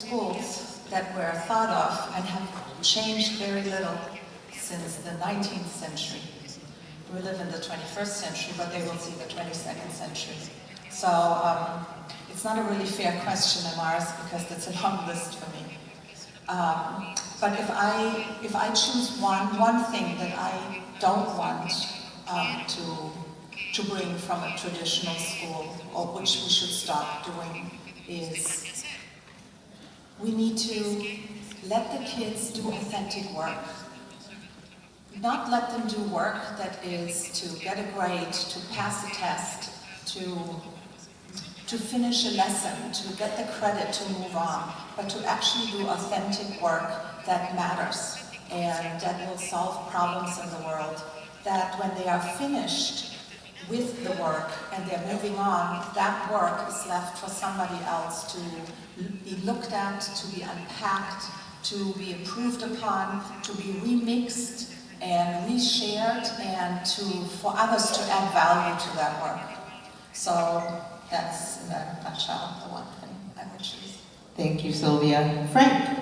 schools that were thought of and have changed very little since the 19th century. We live in the 21st century, but they will see the 22nd century. So it's not a really fair question of ours because that's a long list for me. But if I choose one thing that I don't want to bring from a traditional school, or which we should stop doing, is we need to let the kids do authentic work. Not let them do work that is to get a grade, to pass a test, to finish a lesson, to get the credit to move on, but to actually do authentic work that matters and that will solve problems in the world. That when they are finished with the work and they're moving on, that work is left for somebody else to be looked at, to be unpacked, to be improved upon, to be remixed and reshared, and for others to add value to that work. So that's, in a nutshell, the one thing I would choose. Thank you, Sylvia. Frank,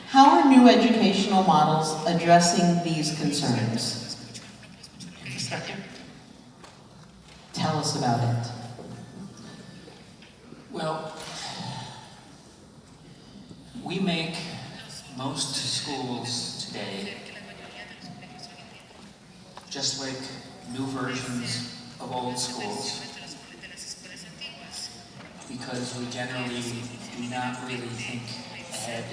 how are new educational models addressing these concerns? Tell us about it. Well, we make most schools today just like new versions of old schools, because we generally do not really think ahead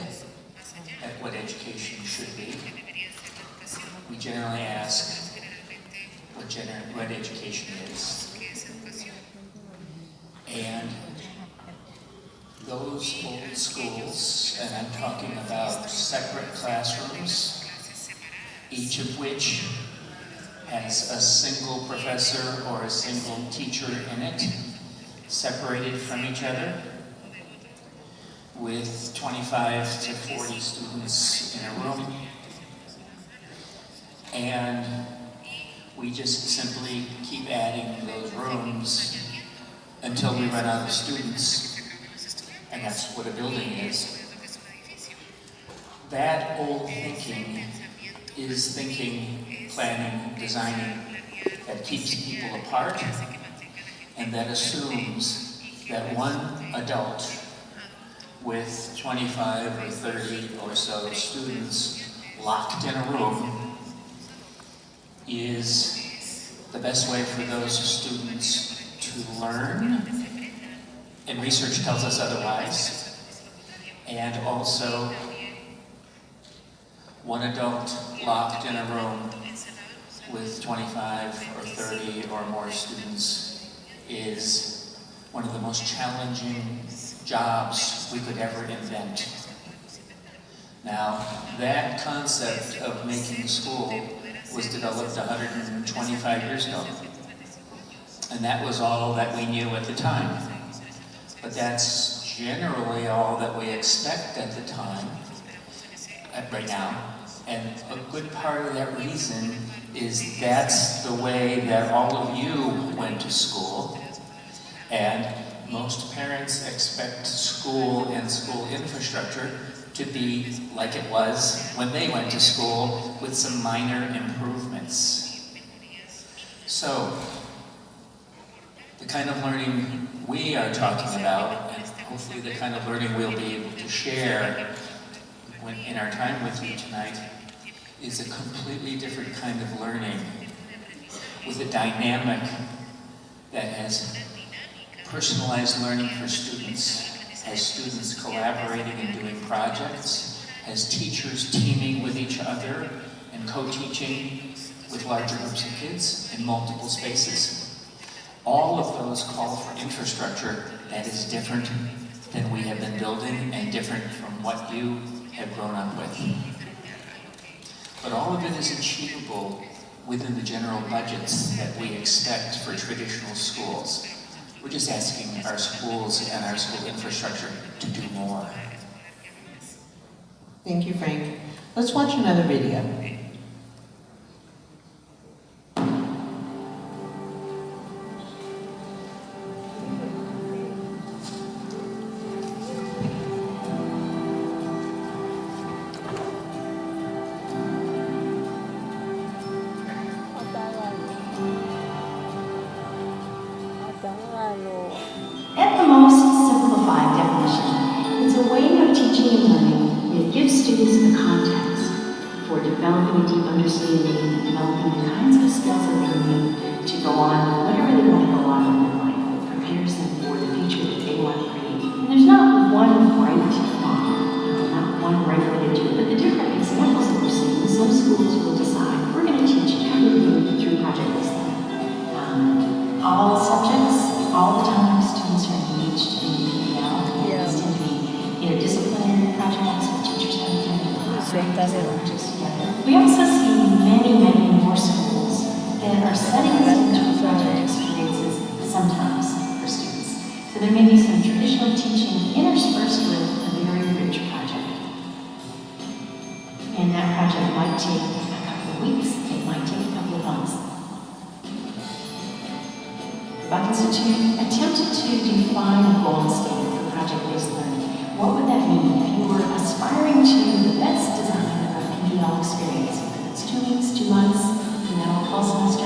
at what education should be. We generally ask what education is. And those old schools, and I'm talking about separate classrooms, each of which has a single professor or a single teacher in it, separated from each other, with 25 to 40 students in a room. And we just simply keep adding those rooms until we run out of students. And that's what a building is. That old thinking is thinking, planning, designing that keeps people apart, and that assumes that one adult with 25 or 30 or so students locked in a room is the best way for those students to learn, and research tells us otherwise, and also one adult locked in a room with 25 or 30 or more students is one of the most challenging jobs we could ever invent. Now, that concept of making school was developed 125 years ago. And that was all that we knew at the time. But that's generally all that we expect at the time, right now. And a good part of that reason is that's the way that all of you went to school. And most parents expect school and school infrastructure to be like it was when they went to school, with some minor improvements. So, the kind of learning we are talking about, and hopefully the kind of learning we'll be able to share in our time with you tonight, is a completely different kind of learning, with a dynamic that has personalized learning for students, has students collaborating and doing projects, has teachers teaming with each other and co-teaching with larger groups of kids in multiple spaces. All of those call for infrastructure that is different than we have been building and different from what you have grown up with. But all of it is achievable within the general budgets that we expect for traditional schools. We're just asking our schools and our school infrastructure to do more. Thank you, Frank. Let's watch another video. teaching and learning, it gives students the context for developing a deep understanding and developing the kinds of skills that they need to go on with whatever they want to go on with in life. It prepares them for the future that they want to create. And there's not one right model, not one right way to do it, but the different examples that we're seeing, some schools will decide, we're going to teach everything through project-based learning. All subjects, all the time, students are engaged in PBL. These tend to be disciplinary projects with teachers having time to collaborate together. We also see many, many more schools that are setting these into project experiences sometimes for students. So there may be some traditional teaching interspersed with a very rich project. And that project might take a couple of weeks, it might take a couple of months. The Buck Institute attempted to define a gold standard for project-based learning. What would that mean if you were aspiring to the best design of a PBL experience? Whether it's 2 weeks, 2 months, a full semester,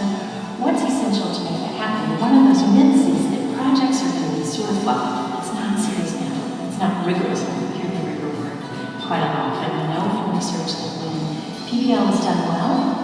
what's essential to make that happen? One of those myths is that projects are going to be sort of fluffy. It's not serious enough. It's not rigorous. I hear the rigor word quite often. We know from research that when PBL is done well,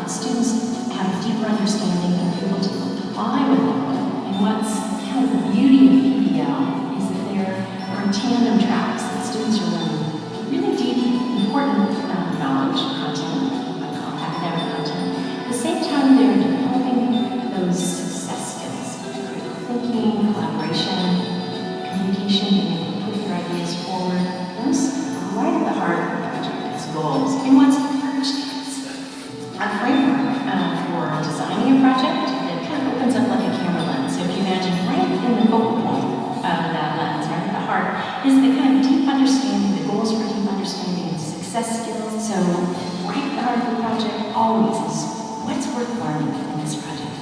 students have a deeper understanding and are able to comply with it. And what's kind of the beauty of PBL is that there are tandem tracks that students are learning really deep, important knowledge, content, what I call academic content. At the same time, they're developing those success skills, critical thinking, collaboration, communication, being able to put your ideas forward. Those are right at the heart of the project's goals. And what's emerged is a framework for designing a project that kind of opens up like a camera lens. So if you imagine right in the focal point of that lens, right at the heart, is the kind of deep understanding, the goals for deep understanding and success skills. So right at the heart of the project always is what's worth learning in this project.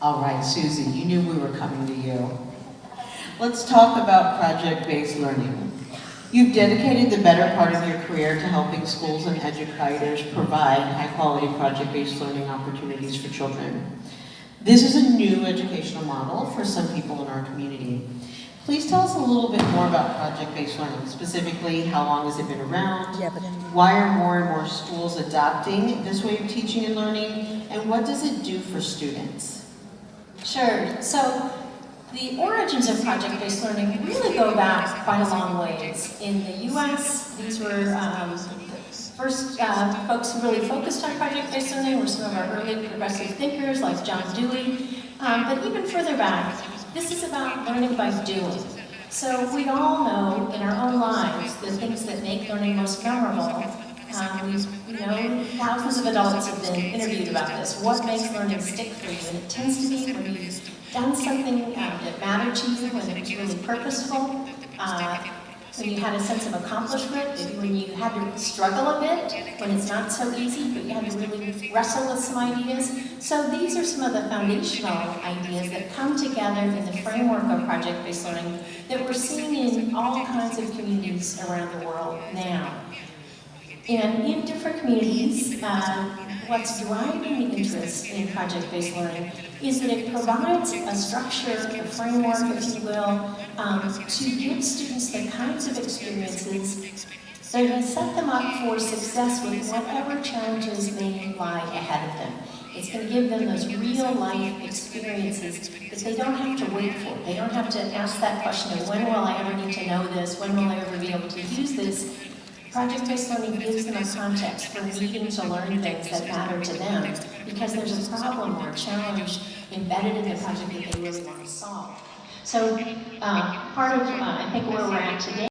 All right, Susie, you knew we were coming to you. Let's talk about project-based learning. You've dedicated the better part of your career to helping schools and educators provide high-quality project-based learning opportunities for children. This is a new educational model for some people in our community. Please tell us a little bit more about project-based learning. Specifically, how long has it been around? Why are more and more schools adopting this way of teaching and learning? And what does it do for students? Sure. So the origins of project-based learning really go back quite a long ways. In the U.S., these were the first folks who really focused on project-based learning were some of our early progressive thinkers like John Dewey. But even further back, this is about learning by doing. So we all know in our own lives the things that make learning most memorable. Thousands of adults have been interviewed about this. What makes learning stick for you? And it tends to be when you've done something that mattered to you, when it was really purposeful, when you had a sense of accomplishment, maybe when you had to struggle a bit, when it's not so easy, but you had to really wrestle with some ideas. So these are some of the foundational ideas that come together in the framework of project-based learning that we're seeing in all kinds of communities around the world now. And in different communities, what's driving the interest in project-based learning is that it provides a structure, a framework, if you will, to give students the kinds of experiences that will set them up for success with whatever challenges may lie ahead of them. It's going to give them those real-life experiences that they don't have to wait for. They don't have to ask that question of when will I ever need to know this, when will I ever be able to use this. Project-based learning gives them a context for needing to learn things that matter to them because there's a problem or a challenge embedded in the project that they really want to solve. So part of, I think, where we're at today